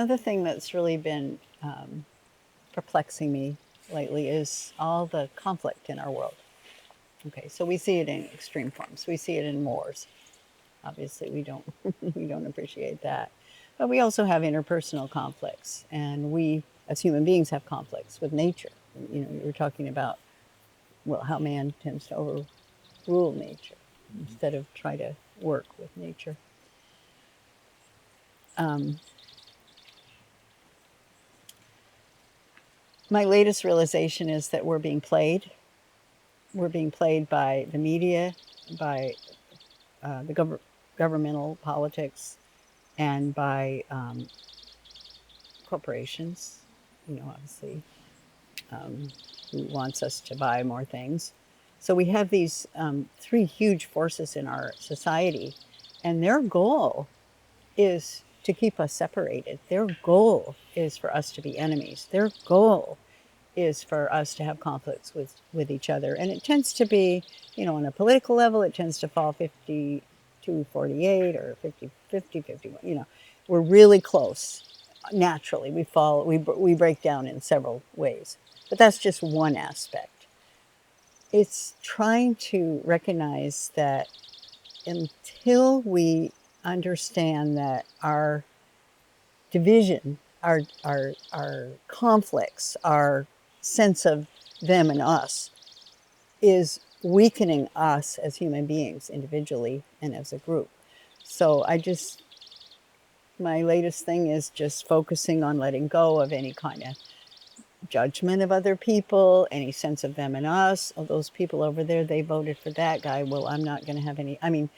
another thing that's really been perplexing me lately is all the conflict in our world. Okay, so we see it in extreme forms. We see it in wars. Obviously, we don't we don't appreciate that, but we also have interpersonal conflicts, and we as human beings have conflicts with nature. You were talking about how man tends to overrule nature instead of try to work with nature. Um, my latest realization is that we're being played. We're being played by the media, by the governmental politics, and by corporations. Obviously, who wants us to buy more things. So we have these three huge forces in our society, and their goal is to keep us separated. Their goal is for us to be enemies. Their goal is for us to have conflicts with each other. And it tends to be, on a political level, it tends to fall 52-48 or 50-51. We're really close. Naturally, we break down in several ways. But that's just one aspect. It's trying to recognize that until we understand that our division, our conflicts, our sense of them and us is weakening us as human beings individually and as a group. So my latest thing is just focusing on letting go of any kind of judgment of other people, any sense of them and us. Oh, those people over there, they voted for that guy. Well, I'm not going to have any. I mean,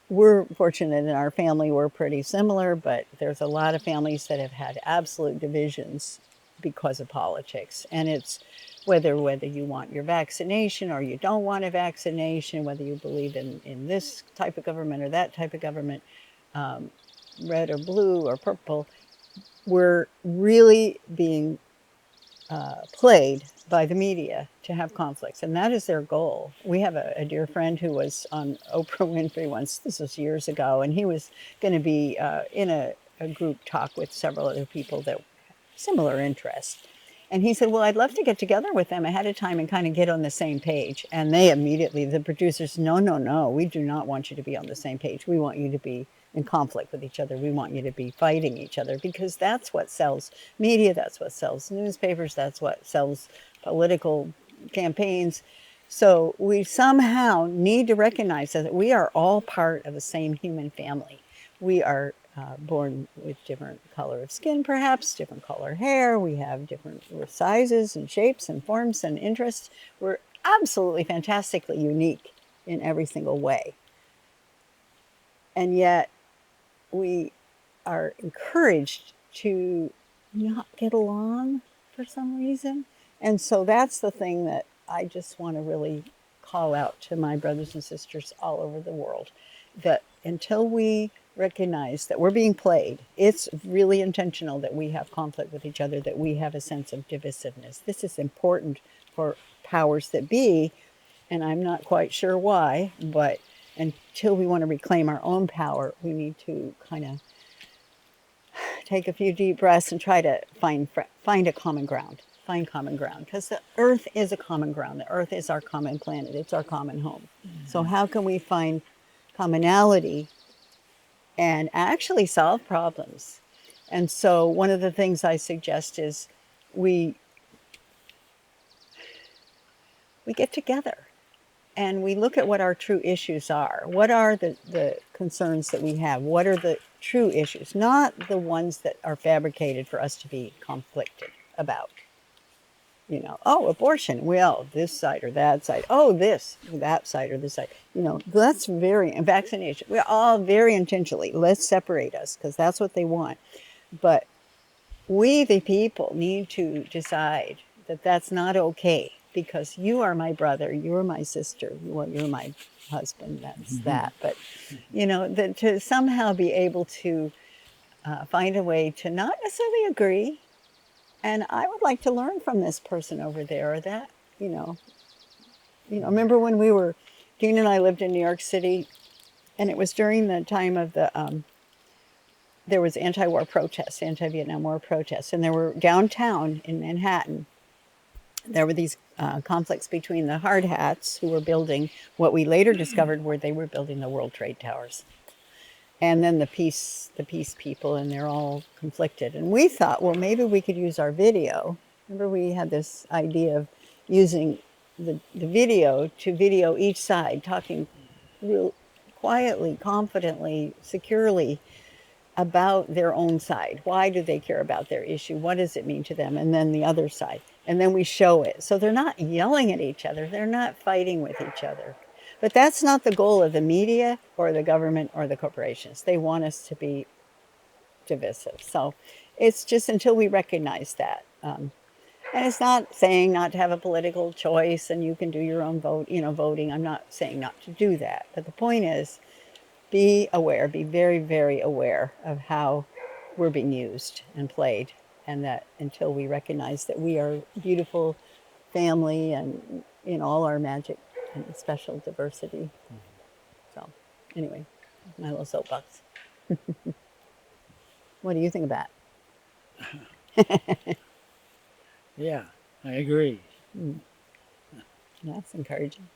we're fortunate in our family, we're pretty similar, but there's a lot of families that have had absolute divisions because of politics. And it's whether you want your vaccination or you don't want a vaccination, whether you believe in this type of government or that type of government, red or blue or purple, we're really being played by the media to have conflicts, and that is their goal. We have a dear friend who was on Oprah Winfrey once, this was years ago, and he was going to be in a group talk with several other people that similar interests. And he said, well, I'd love to get together with them ahead of time and kind of get on the same page. And they immediately, the producers, no, we do not want you to be on the same page. We want you to be in conflict with each other. We want you to be fighting each other, because that's what sells media, that's what sells newspapers, that's what sells political campaigns. So we somehow need to recognize that we are all part of the same human family. We are born with different color of skin, perhaps, different color hair. We have different sizes and shapes and forms and interests. We're absolutely fantastically unique in every single way. And yet we are encouraged to not get along for some reason. And so that's the thing that I just want to really call out to my brothers and sisters all over the world, that until we recognize that we're being played, it's really intentional that we have conflict with each other, that we have a sense of divisiveness. This is important for powers that be, and I'm not quite sure why, but until we want to reclaim our own power, we need to kind of take a few deep breaths and try to find a common ground. Find common ground, because the earth is a common ground. The earth is our common planet. It's our common home. Mm-hmm. So how can we find commonality and actually solve problems? And so one of the things I suggest is we get together and we look at what our true issues are. What are the concerns that we have? What are the true issues? Not the ones that are fabricated for us to be conflicted about. Abortion, well, this side or that side. Oh, that side or this side. That's and vaccination. We're all very intentionally, let's separate us, because that's what they want. But we, the people, need to decide that that's not okay, because you are my brother, you're my sister, you're my husband, that's that. But, to somehow be able to find a way to not necessarily agree. And I would like to learn from this person over there or that, remember when Dean and I lived in New York City, and it was during the time of the there was anti-war protests, anti-Vietnam War protests, and there were downtown in Manhattan. There were these conflicts between the hard hats who were building what we later discovered were they were building the World Trade Towers, and then the peace people, and they're all conflicted. And we thought, well, maybe we could use our video. Remember, we had this idea of using the video to video each side, talking real quietly, confidently, securely about their own side. Why do they care about their issue? What does it mean to them? And then the other side. And then we show it. So they're not yelling at each other. They're not fighting with each other. But that's not the goal of the media or the government or the corporations. They want us to be divisive. So it's just until we recognize that. And it's not saying not to have a political choice and you can do your own voting. I'm not saying not to do that. But the point is, be aware, be very, very aware of how we're being used and played. And that until we recognize that we are a beautiful family and in all our magic and special diversity. So, anyway, my little soapbox. What do you think of that? Yeah, I agree. That's encouraging.